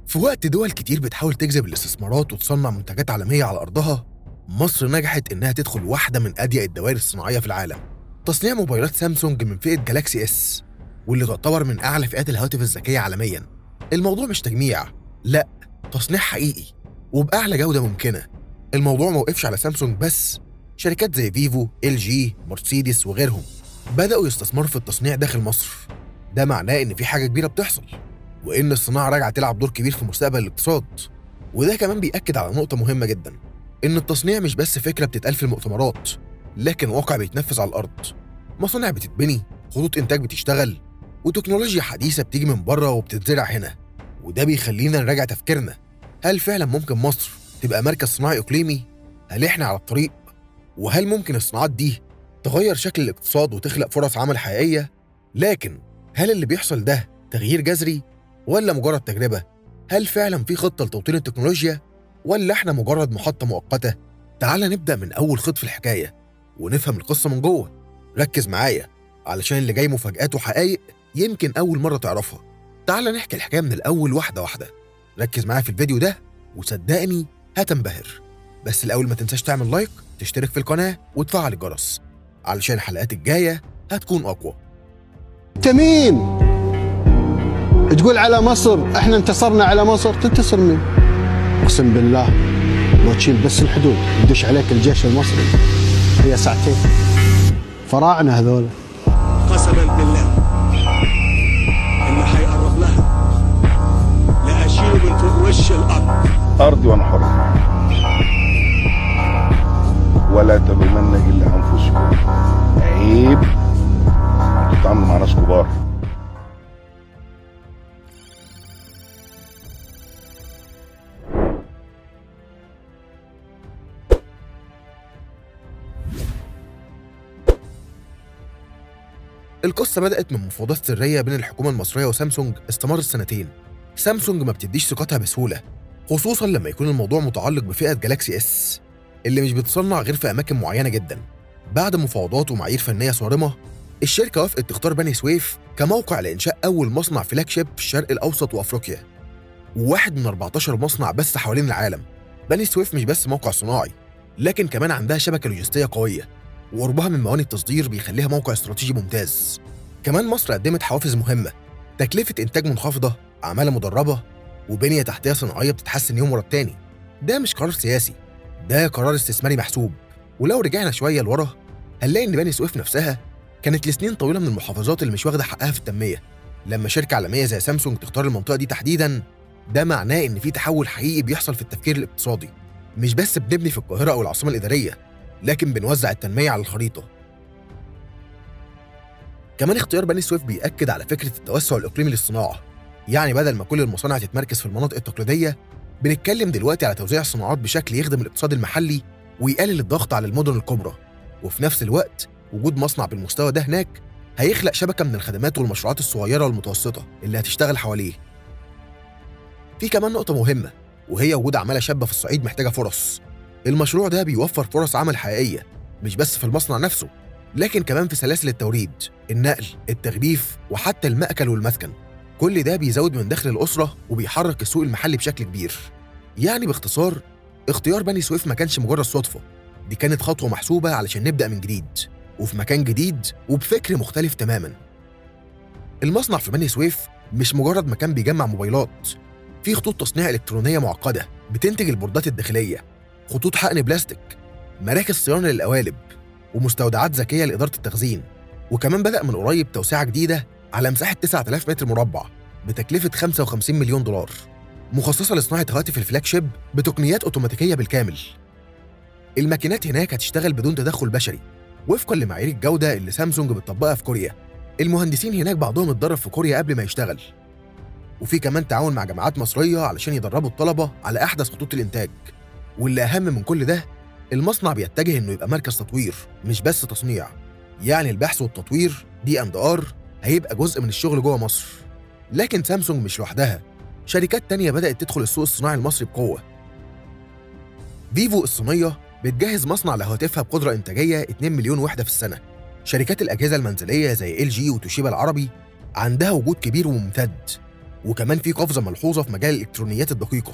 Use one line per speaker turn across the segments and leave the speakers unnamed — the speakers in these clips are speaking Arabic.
في وقت دول كتير بتحاول تجذب الاستثمارات وتصنع منتجات عالمية على أرضها، مصر نجحت إنها تدخل واحدة من أضيق الدوائر الصناعية في العالم، تصنيع موبايلات سامسونج من فئة جالاكسي اس، واللي تعتبر من أعلى فئات الهواتف الذكية عالميا. الموضوع مش تجميع، لأ، تصنيع حقيقي وبأعلى جودة ممكنة. الموضوع ما وقفش على سامسونج بس، شركات زي فيفو، ال جي، مرسيدس وغيرهم بدأوا يستثمروا في التصنيع داخل مصر. ده معناه إن في حاجة كبيرة بتحصل، وإن الصناعة راجعة تلعب دور كبير في مستقبل الاقتصاد. وده كمان بيأكد على نقطة مهمة جدا، إن التصنيع مش بس فكرة بتتقال في المؤتمرات، لكن واقع بيتنفذ على الأرض. مصانع بتتبني، خطوط إنتاج بتشتغل، وتكنولوجيا حديثة بتيجي من بره وبتتزرع هنا. وده بيخلينا نراجع تفكيرنا، هل فعلا ممكن مصر تبقى مركز صناعي إقليمي؟ هل إحنا على الطريق؟ وهل ممكن الصناعات دي تغير شكل الاقتصاد وتخلق فرص عمل حقيقية؟ لكن هل اللي بيحصل ده تغيير جذري ولا مجرد تجربة؟ هل فعلا في خطة لتوطين التكنولوجيا ولا احنا مجرد محطة مؤقتة؟ تعال نبدأ من أول خط في الحكاية ونفهم القصة من جوه. ركز معايا علشان اللي جاي مفاجآت وحقائق يمكن أول مرة تعرفها. تعال نحكي الحكاية من الأول واحدة واحدة. ركز معايا في الفيديو ده وصدقني هتنبهر. بس الأول ما تنساش تعمل لايك، تشترك في القناة وتفعل الجرس علشان الحلقات الجاية هتكون أقوى.
انت مين؟ تقول على مصر احنا انتصرنا على مصر؟ تنتصر مين؟ اقسم بالله لو تشيل بس الحدود يدش عليك الجيش المصري هي ساعتين. فراعنه هذول.
قسما بالله اللي حيقرب لها لاشيله من فوق وش الارض.
ارضي وانا حر، ولا تلومن الا انفسكم. عيب تتعاملوا مع ناس كبار.
القصة بدأت من مفاوضات سرية بين الحكومة المصرية وسامسونج استمرت سنتين. سامسونج ما بتديش ثقتها بسهولة، خصوصا لما يكون الموضوع متعلق بفئة جالاكسي اس اللي مش بتصنع غير في أماكن معينة جدا. بعد مفاوضات ومعايير فنية صارمة، الشركة وافقت تختار بني سويف كموقع لإنشاء أول مصنع فلاج شيب في الشرق الأوسط وأفريقيا، وواحد من 14 مصنع بس حوالين العالم. بني سويف مش بس موقع صناعي، لكن كمان عندها شبكة لوجستية قوية، وقربها من موانئ التصدير بيخليها موقع استراتيجي ممتاز. كمان مصر قدمت حوافز مهمة، تكلفة إنتاج منخفضة، عمالة مدربة، وبنية تحتية صناعية بتتحسن يوم ورا التاني. ده مش قرار سياسي، ده قرار استثماري محسوب. ولو رجعنا شوية لورا هنلاقي إن بني سويف نفسها كانت لسنين طويلة من المحافظات اللي مش واخدة حقها في التنمية. لما شركة عالمية زي سامسونج تختار المنطقة دي تحديداً، ده معناه إن في تحول حقيقي بيحصل في التفكير الاقتصادي. مش بس بنبني في القاهرة أو العاصمة الإدارية، لكن بنوزع التنمية على الخريطة. كمان اختيار بني سويف بيأكد على فكرة التوسع الإقليمي للصناعة. يعني بدل ما كل المصانع تتمركز في المناطق التقليدية، بنتكلم دلوقتي على توزيع الصناعات بشكل يخدم الاقتصاد المحلي ويقلل الضغط على المدن الكبرى. وفي نفس الوقت وجود مصنع بالمستوى ده هناك هيخلق شبكة من الخدمات والمشروعات الصغيرة والمتوسطة اللي هتشتغل حواليه. في كمان نقطة مهمة، وهي وجود عمالة شابة في الصعيد محتاجة فرص. المشروع ده بيوفر فرص عمل حقيقية، مش بس في المصنع نفسه، لكن كمان في سلاسل التوريد، النقل، التغليف، وحتى المأكل والمسكن. كل ده بيزود من دخل الأسرة وبيحرك السوق المحلي بشكل كبير. يعني باختصار، اختيار بني سويف ما كانش مجرد صدفة، دي كانت خطوة محسوبة علشان نبدأ من جديد، وفي مكان جديد وبفكر مختلف تماماً. المصنع في بني سويف مش مجرد مكان بيجمع موبايلات، في خطوط تصنيع إلكترونية معقدة بتنتج البوردات الداخلية، خطوط حقن بلاستيك، مراكز صيانة للقوالب، ومستودعات ذكية لإدارة التخزين. وكمان بدأ من قريب توسعة جديدة على مساحة 9000 متر مربع بتكلفة 55 مليون دولار، مخصصة لصناعة هواتف الفلاج شيب بتقنيات أوتوماتيكية بالكامل. الماكينات هناك هتشتغل بدون تدخل بشري وفقاً لمعايير الجودة اللي سامسونج بتطبقها في كوريا. المهندسين هناك بعضهم اتدرب في كوريا قبل ما يشتغل، وفي كمان تعاون مع جامعات مصرية علشان يدربوا الطلبة على أحدث خطوط الإنتاج. واللي أهم من كل ده، المصنع بيتجه إنه يبقى مركز تطوير مش بس تصنيع. يعني البحث والتطوير D&R هيبقى جزء من الشغل جوه مصر. لكن سامسونج مش لوحدها، شركات تانية بدأت تدخل السوق الصناعي المصري بقوة. فيفو الصينية بتجهز مصنع لهواتفها بقدرة إنتاجية 2 مليون وحدة في السنة. شركات الأجهزة المنزلية زي LG وتوشيبا العربي عندها وجود كبير وممتد، وكمان في قفزة ملحوظة في مجال الإلكترونيات الدقيقة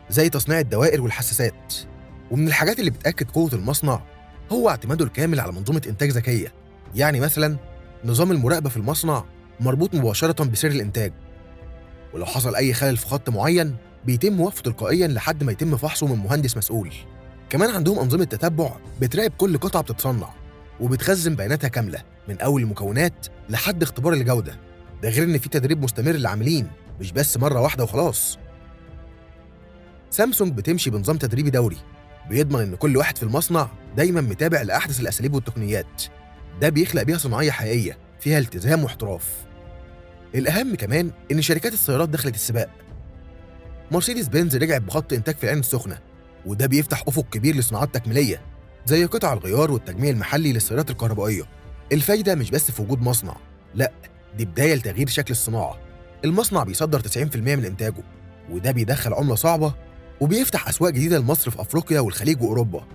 زي تصنيع الدوائر والحساسات. ومن الحاجات اللي بتأكد قوة المصنع هو اعتماده الكامل على منظومة إنتاج ذكية. يعني مثلا نظام المراقبة في المصنع مربوط مباشرة بسير الإنتاج، ولو حصل أي خلل في خط معين بيتم وقفه تلقائيا لحد ما يتم فحصه من مهندس مسؤول. كمان عندهم أنظمة تتبع بتراقب كل قطعة بتتصنع وبتخزن بياناتها كاملة من أول المكونات لحد اختبار الجودة. ده غير إن في تدريب مستمر للعاملين مش بس مرة واحدة وخلاص. سامسونج بتمشي بنظام تدريبي دوري بيضمن إن كل واحد في المصنع دايماً متابع لأحدث الأساليب والتقنيات. ده بيخلق بيها صناعية حقيقية فيها التزام واحتراف. الأهم كمان إن شركات السيارات دخلت السباق. مرسيدس بنز رجعت بخط إنتاج في العين السخنة، وده بيفتح أفق كبير لصناعات تكميلية زي قطع الغيار والتجميع المحلي للسيارات الكهربائية. الفايدة مش بس في وجود مصنع، لأ، دي بداية لتغيير شكل الصناعة. المصنع بيصدر 90% من إنتاجه، وده بيدخل عملة صعبة وبيفتح أسواق جديدة لمصر في أفريقيا والخليج وأوروبا.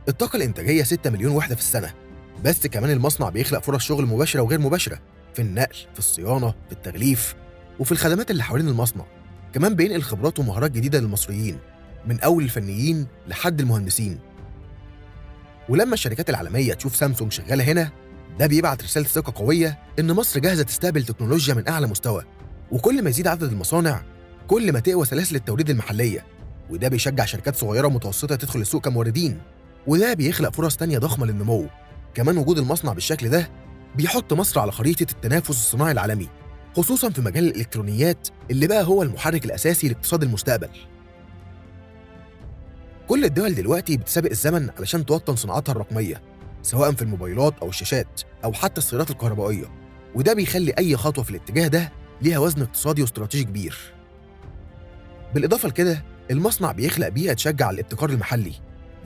الطاقة الإنتاجية 6 مليون وحدة في السنة، بس كمان المصنع بيخلق فرص شغل مباشرة وغير مباشرة في النقل، في الصيانة، في التغليف، وفي الخدمات اللي حوالين المصنع. كمان بينقل خبرات ومهارات جديدة للمصريين من أول الفنيين لحد المهندسين. ولما الشركات العالمية تشوف سامسونج شغالة هنا، ده بيبعت رسالة ثقة قوية إن مصر جاهزة تستقبل تكنولوجيا من أعلى مستوى. وكل ما يزيد عدد المصانع كل ما تقوى سلاسل التوريد المحلية، وده بيشجع شركات صغيرة ومتوسطة تدخل السوق كموردين، وده بيخلق فرص تانية ضخمة للنمو. كمان وجود المصنع بالشكل ده بيحط مصر على خريطة التنافس الصناعي العالمي، خصوصاً في مجال الإلكترونيات اللي بقى هو المحرك الأساسي لاقتصاد المستقبل. كل الدول دلوقتي بتسابق الزمن علشان توطن صناعاتها الرقمية، سواء في الموبايلات أو الشاشات أو حتى السيارات الكهربائية، وده بيخلي أي خطوة في الاتجاه ده ليها وزن اقتصادي واستراتيجي كبير. بالإضافة لكده المصنع بيخلق بيئة تشجع الابتكار المحلي.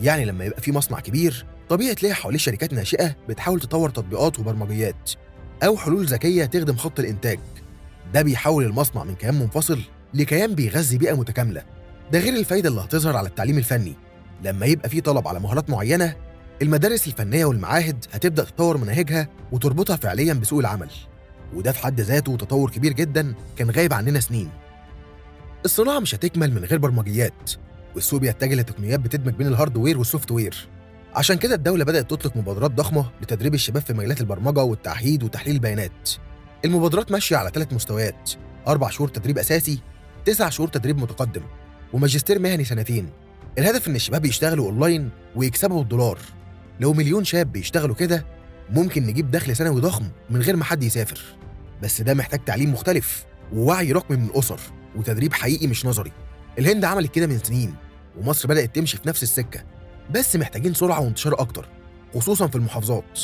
يعني لما يبقى في مصنع كبير طبيعي تلاقي حواليه شركات ناشئة بتحاول تطور تطبيقات وبرمجيات أو حلول ذكية تخدم خط الإنتاج. ده بيحول المصنع من كيان منفصل لكيان بيغذي بيئة متكاملة. ده غير الفايدة اللي هتظهر على التعليم الفني. لما يبقى في طلب على مهارات معينة، المدارس الفنية والمعاهد هتبدأ تطور مناهجها وتربطها فعلياً بسوق العمل، وده في حد ذاته تطور كبير جداً كان غايب عننا سنين. الصناعة مش هتكمل من غير برمجيات، والسوق بيتجه لتقنيات بتدمج بين الهاردوير والسوفت وير. عشان كده الدولة بدأت تطلق مبادرات ضخمة لتدريب الشباب في مجالات البرمجة والتعهيد وتحليل البيانات. المبادرات ماشية على 3 مستويات: 4 شهور تدريب أساسي، 9 شهور تدريب متقدم، وماجستير مهني 2 سنين. الهدف إن الشباب يشتغلوا أونلاين ويكسبوا بالدولار. لو 1,000,000 شاب بيشتغلوا كده ممكن نجيب دخل سنوي ضخم من غير ما حد يسافر. بس ده محتاج تعليم مختلف ووعي رقمي من الأسر وتدريب حقيقي مش نظري. الهند عملت كده من سنين، ومصر بدأت تمشي في نفس السكة، بس محتاجين سرعة وانتشار أكتر خصوصاً في المحافظات.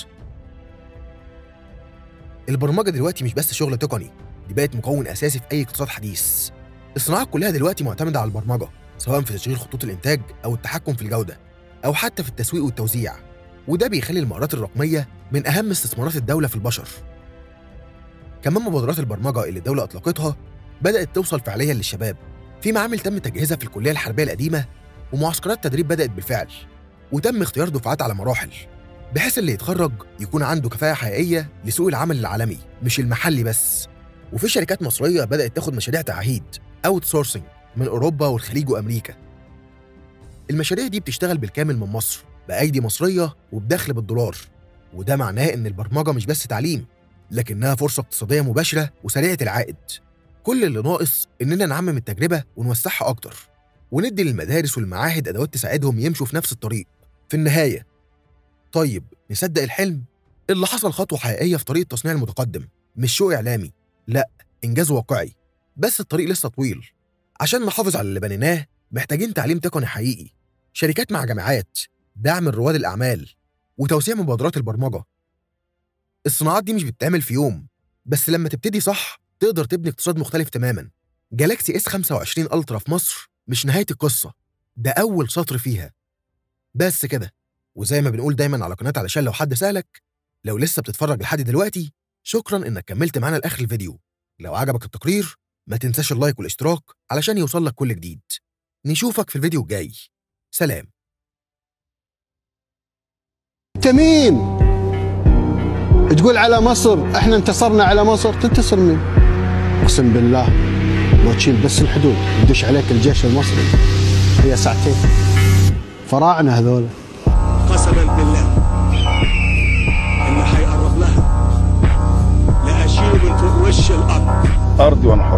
البرمجة دلوقتي مش بس شغل تقني، دي بقت مكون أساسي في أي اقتصاد حديث. الصناعات كلها دلوقتي معتمدة على البرمجة، سواء في تشغيل خطوط الإنتاج أو التحكم في الجودة أو حتى في التسويق والتوزيع، وده بيخلي المهارات الرقمية من أهم استثمارات الدولة في البشر. كمان مبادرات البرمجة اللي الدولة أطلقتها بدأت توصل فعلياً للشباب. في معامل تم تجهيزها في الكلية الحربية القديمة، ومعسكرات تدريب بدأت بالفعل، وتم اختيار دفعات على مراحل بحيث اللي يتخرج يكون عنده كفاءة حقيقية لسوق العمل العالمي مش المحلي بس. وفي شركات مصرية بدأت تاخد مشاريع تعهيد أوت سورسنج من أوروبا والخليج وأمريكا. المشاريع دي بتشتغل بالكامل من مصر بأيدي مصرية وبدخل بالدولار، وده معناه إن البرمجة مش بس تعليم، لكنها فرصة اقتصادية مباشرة وسريعة العائد. كل اللي ناقص إننا نعمم التجربة ونوسعها أكتر، وندي للمدارس والمعاهد أدوات تساعدهم يمشوا في نفس الطريق. في النهاية، طيب نصدق الحلم؟ اللي حصل خطوة حقيقية في طريق التصنيع المتقدم، مش شو إعلامي، لأ، إنجاز واقعي. بس الطريق لسه طويل. عشان نحافظ على اللي بنيناه محتاجين تعليم تقني حقيقي، شركات مع جامعات، دعم من رواد الأعمال، وتوسيع مبادرات البرمجة. الصناعات دي مش بتتعمل في يوم، بس لما تبتدي صح تقدر تبني اقتصاد مختلف تماماً. جالاكسي S25 ألترا في مصر مش نهاية القصة، ده أول سطر فيها. بس كده، وزي ما بنقول دايماً على قناة علشان لو حد سألك، لو لسه بتتفرج لحد دلوقتي شكراً إنك كملت معانا لآخر الفيديو. لو عجبك التقرير ما تنساش اللايك والاشتراك علشان يوصل لك كل جديد. نشوفك في الفيديو الجاي. سلام.
انت مين؟ تقول على مصر احنا انتصرنا على مصر؟ تنتصر مين؟ اقسم بالله لو تشيل بس الحدود يدش عليك الجيش المصري هي ساعتين. فراعنه هذول.
قسما بالله اللي هيقرب لها لاشيله من فوق وش الارض.
ارضي وانا حر.